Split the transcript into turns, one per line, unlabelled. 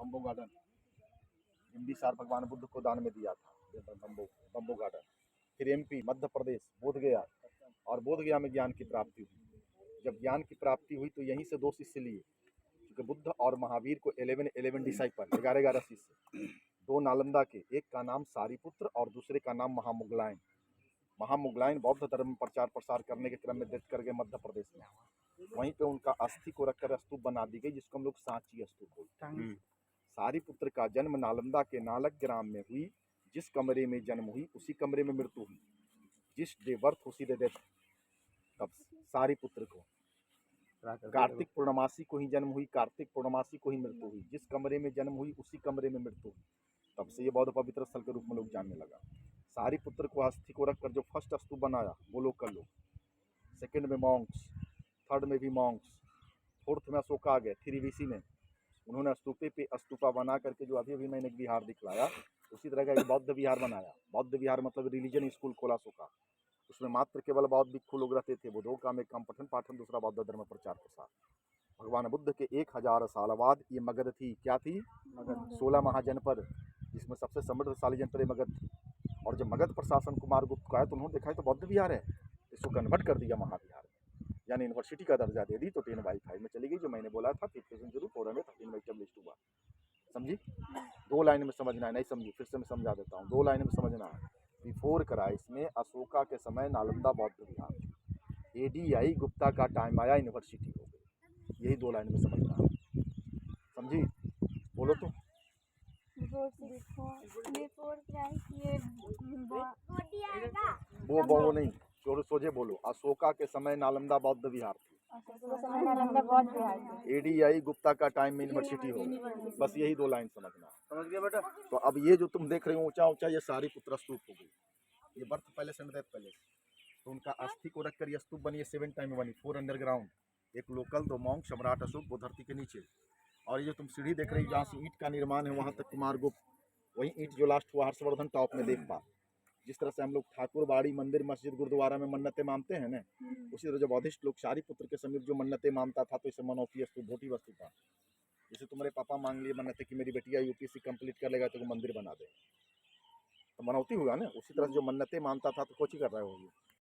Bamboo garden, Bimbisara भगवान बुद्ध को दान में दिया था बम्बो बम्बो गार्डन। फिर एमपी, मध्य प्रदेश, बोध गया, और बोध गया में ज्ञान की प्राप्ति हुई। जब ज्ञान की प्राप्ति हुई तो यहीं से 2 शिष्य लिए, क्योंकि बुद्ध और महावीर को 11 डिसाइपल, 11 शिष्य, 2 नालंदा के, एक का नाम सारीपुत्र और दूसरे का नाम महामुगलायन। महामुगलायन बौद्ध धर्म में प्रचार प्रसार करने के क्रम में डेथ कर गए मध्य प्रदेश में। वहीं पे उनका अस्थि को रखकर स्तूप बना दी गई, जिसको हम लोग सांची स्तूप बोलते हैं। सारीपुत्र का जन्म नालंदा के नालक ग्राम में हुई। जिस कमरे में जन्म हुई उसी कमरे में मृत्यु हुई। जिस डे बर्थ उसी डे डेथ। तब सारीपुत्र को कार्तिक पूर्णमासी को ही जन्म हुई, कार्तिक पूर्णमासी को ही मृत्यु हुई। जिस कमरे में जन्म हुई उसी कमरे में मृत्यु हुई। तब से ये बौद्ध पवित्र स्थल के रूप में लोग जानने लगा। सारीपुत्र को अस्थि को रखकर जो फर्स्ट स्तूप बनाया वो लोग कर लो, सेकंड में मॉन्क्स, थर्ड में भी मॉन्क्स, फोर्थ में अशोका आ गए, फिर ऋषि ने उन्होंने स्तूपे पे स्तूपा बना करके जो अभी मैंने एक विहार दिखलाया, उसी तरह का एक बौद्ध विहार बनाया। बौद्ध विहार मतलब रिलीजन स्कूल खोला अशोका। उसमें मात्र केवल बौद्ध भिक्षु लोग रहते थे। बुद्धों का में कम पठन पाठन, दूसरा बौद्ध धर्म प्रचार प्रसार। भगवान बुद्ध के 1000 साल बाद ये मगध थी। क्या थी? मगध। 16 महाजनपद, जिसमें सबसे समृद्धशाली जनपद मगध थी। और जब मगध प्रशासन कुमारगुप्त को आया तो उन्होंने देखा तो बौद्ध विहार है, इसको कन्वर्ट कर दिया महाविहार में, यानी यूनिवर्सिटी का दर्जा दे दी। तो 10/5 में चली गई, जो मैंने बोला था 5th सेंचुरी 4 में 13 में एस्टेब्लिश हुआ। समझी? 2 लाइन में समझना है, नहीं समझी फिर से मैं समझा देता हूँ। 2 लाइन में समझना है। बिफोर क्राइस्ट में अशोका के समय नालंदा बौद्ध विहार, एडी गुप्ता का टाइम आया, यूनिवर्सिटी हो गई। यही 2 लाइन में समझना है। समझी? बोलो तो। वो नहीं, सोचे बोलो। अशोका के समय नालंदा बौद्ध विहार थी। एडी गुप्ता का टाइम में यूनिवर्सिटी हो। बस यही 2 लाइन समझना। समझ गया बेटा? तो अब ये जो तुम देख रहे हो ऊंचा ऊंचा, ये सारीपुत्र स्तूप हो गई। ये birth palace and death palace. तो उनका अस्थि को रखकर ये स्तूप बनी है। 7 टाइम में बनी, 4 अंडरग्राउंड, एक लोकल, 2 मॉन्क, सम्राट अशोक, वो धरती के नीचे। और ये जो तुम सीढ़ी देख रही हो जहाँ से ईंट का निर्माण है वहाँ तक कुमारगुप्त, वही ईंट जो लास्ट हुआ हर्षवर्धन टॉप में देख पा। जिस तरह से हम लोग ठाकुर बाड़ी, मंदिर, मस्जिद, गुरुद्वारा में मन्नतें मानते हैं ना, उसी तरह जब बौद्धिस्ट लोग सारीपुत्र के समीप जो मन्नतें मानता था तो इसे मनोफी स्तूप, भोटी वस्तु था। जैसे तुम्हारे पापा मांग लिए मन्नतें कि मेरी बेटिया यूपीएससी कंप्लीट कर लेगा तो वो मंदिर बना दे, तो मनौती हुआ ना। उसी तरह से जो मन्नतें मानता था तो कोची कर रहा है वो।